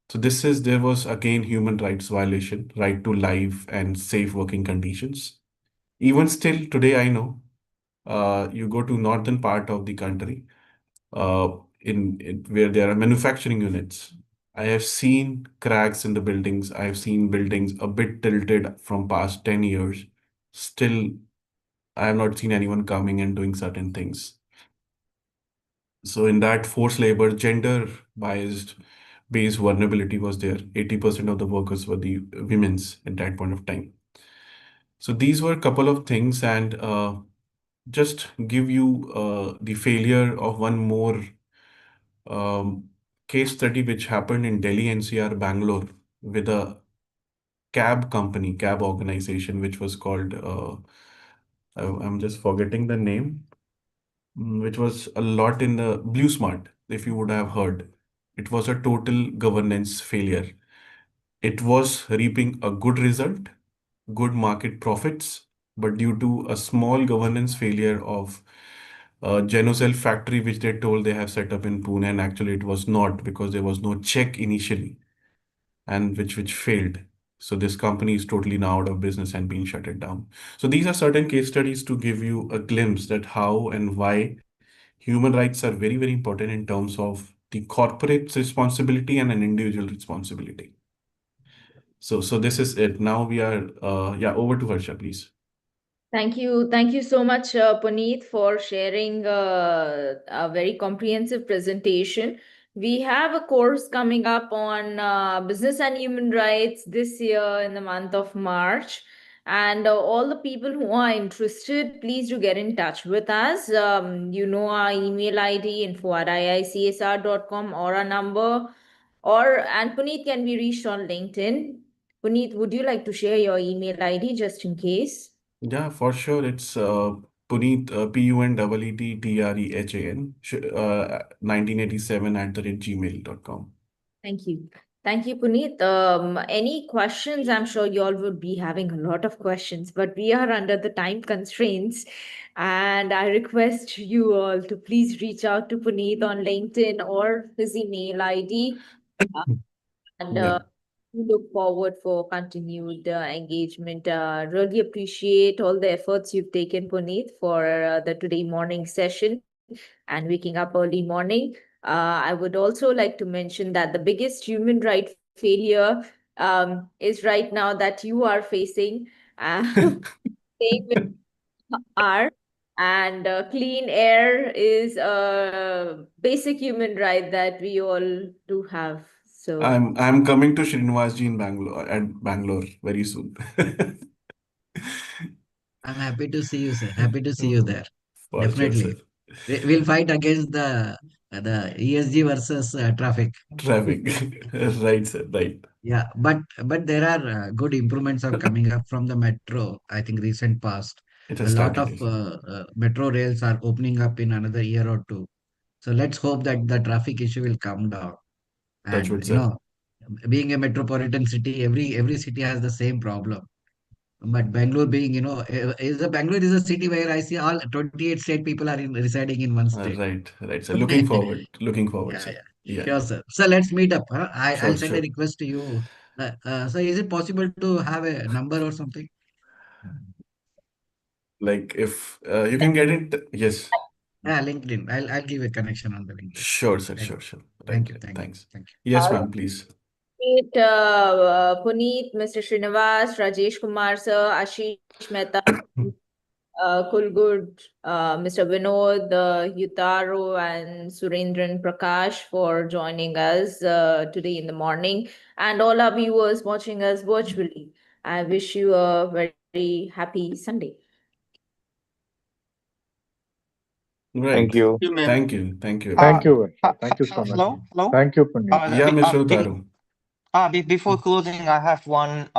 So there was again human rights violation, right to life and safe working conditions. Even still today, I know you go to northern part of the country, uh, in where there are manufacturing units. I have seen cracks in the buildings. I have seen buildings a bit tilted from past 10 years. Still, I have not seen anyone coming and doing certain things. So in that forced labor, gender biased based vulnerability was there. 80% of the workers were the women's at that point of time. So these were a couple of things, and just give you the failure of one more um, case study which happened in Delhi NCR, Bangalore, with a cab organization, which was called, I'm just forgetting the name, which was a lot in the Blue Smart, if you would have heard. It was a total governance failure. It was reaping a good result, good market profits, but due to a small governance failure of Genocell factory, which they told they have set up in Pune, and actually it was not, because there was no check initially, and which failed. So this company is totally now out of business and being shutted down. So these are certain case studies to give you a glimpse that how and why human rights are very, very important in terms of the corporate responsibility and an individual responsibility. So this is it. Now we are yeah, over to Harsha, please. Thank you. Thank you so much, Puneet, for sharing a very comprehensive presentation. We have a course coming up on business and human rights this year in the month of March. And all the people who are interested, please do get in touch with us. You know our email ID, info@iicsr.com, or our number. And Puneet can be reached on LinkedIn. Puneet, would you like to share your email ID just in case? Yeah, for sure. It's Puneet, PUNEETTREHAN, 1987 @gmail.com. Thank you. Thank you, Puneet. Any questions? I'm sure you all would be having a lot of questions, but we are under the time constraints. And I request you all to please reach out to Puneet on LinkedIn or his email ID. And Yeah. we look forward for continued engagement. Really appreciate all the efforts you've taken, Puneet, for the today morning session and waking up early morning. I would also like to mention that the biggest human right failure is right now that you are facing. Same with are. And clean air is a basic human right that we all do have. So I'm coming to Srinivasji in Bangalore very soon. I'm happy to see you, sir. Happy to see you there. For sure, sir. Definitely. We'll fight against the ESG versus traffic. Traffic. Right, sir. Right. Yeah, but there are good improvements are coming up from the metro. I think recent past, It a has lot of started. Yes. metro rails are opening up in another year or two. So let's hope that the traffic issue will come down. Touch And wood, sir. being a metropolitan city, every city has the same problem. But Bangalore being, Bangalore is a city where I see all 28 state people are residing in one state. Right, right, sir. Looking forward, Yeah, sir. yeah. Yeah, Sure, sir. So let's meet up. Huh? I'll sure, send a sure. request to you. So is it possible to have a number or something? Like if you can get it, yes. Yeah, LinkedIn. I'll give a connection on the LinkedIn. Sure, sir. Thank Sure, sure. thank Right, you. right. Thank you. Thanks. Thank you. Yes, ma'am, please. Great, Puneet, Mr. Srinivas, Rajesh Kumar sir, Ashish Mehta, Kulgud, Mr. Vinod, Yutaro, and Surendran Prakash for joining us today in the morning, and all our viewers watching us virtually. I wish you a very happy Sunday. Right. Thank you. you, ma'am. Thank you. Thank you, Uh, Thank everyone. you. Thank you so much. hello. Thank you, Puneet. Yeah, Mr. Utaru. Before closing, I have one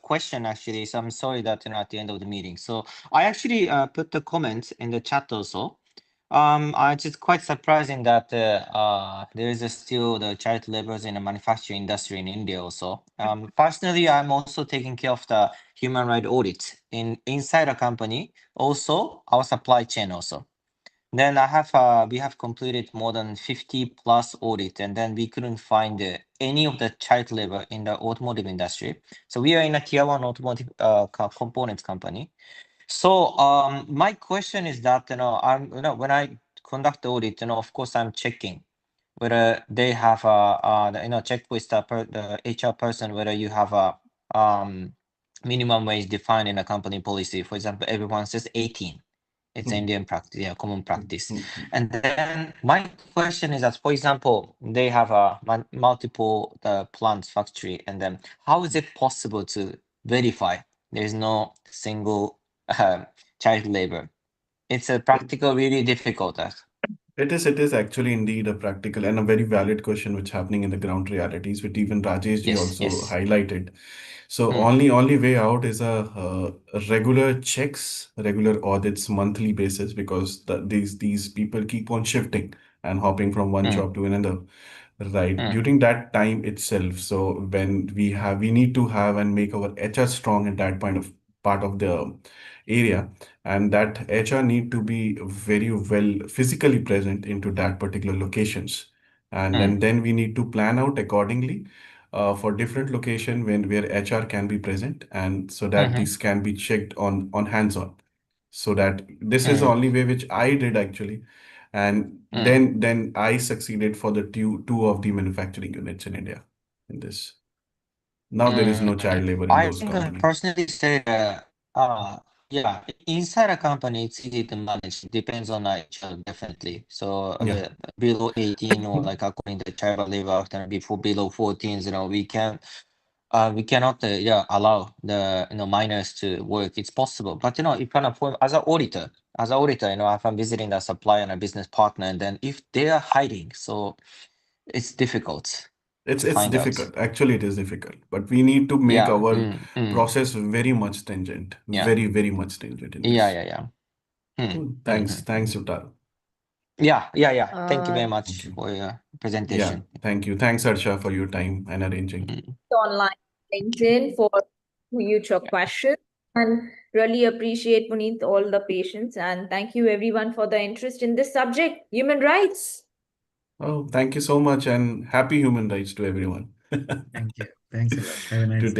question actually. So I'm sorry that at the end of the meeting. So I actually put the comments in the chat also. It's just quite surprising that there is still the child laborers in the manufacturing industry in India also. Personally, I'm also taking care of the human right audits inside a company, also our supply chain also. Then we have completed more than 50 plus audit, and then we couldn't find any of the child labor in the automotive industry. So we are in a tier one automotive components company. So my question is that when I conduct the audit, of course I'm checking whether they have check with the HR person whether you have a minimum wage defined in a company policy. For example, everyone says 18. It's Indian practice, yeah, common practice. And then my question is that, for example, they have a multiple plants factory, and then how is it possible to verify there is no single child labor? It's a practical, really difficult. It is actually indeed a practical and a very valid question which happening in the ground realities, which even Rajesh ji Yes, also yes. highlighted. So Hmm, only way out is a regular checks, regular audits, monthly basis, because these people keep on shifting and hopping from one hmm, job to another. Right. hmm, During that time itself, so when we need to have and make our HR strong in that part of the area, and that HR need to be very well physically present into that particular locations, and hmm, then we need to plan out accordingly for different location where HR can be present, and so that hmm, this can be checked on hands-on. So that this is the hmm, only way which I did actually, and hmm, then I succeeded for the two of the manufacturing units in India in this. Now there is no hmm. child labor in I those think I company. personally say yeah, inside a company it's easy to manage. Depends on HR definitely. So Yeah. below 18 or like according to child labor, then before below 14, we cannot allow the minors to work. It's possible, but if as an auditor, if I'm visiting the supplier and a business partner, and then if they are hiding, so it's difficult to It's find out. difficult. Actually, it is difficult. But we need to make Yeah. our Mm, mm, process very much stringent, yeah. very much stringent in Yeah. this. Yeah. Yeah. Hmm, Cool. hmm, Thanks, Utar. yeah. Yeah. Yeah. Thank you Uh, very Thank much you. for your Yeah, presentation. thank you. Thanks, Arsha, for your time and arranging. Mm, online LinkedIn for future yeah. questions. And really appreciate, Puneet, all the patience. And thank you, everyone, for the interest in this subject, human rights. Oh, thank you so much, and happy human rights to everyone. Thank you. Thanks a lot. Have a To nice day.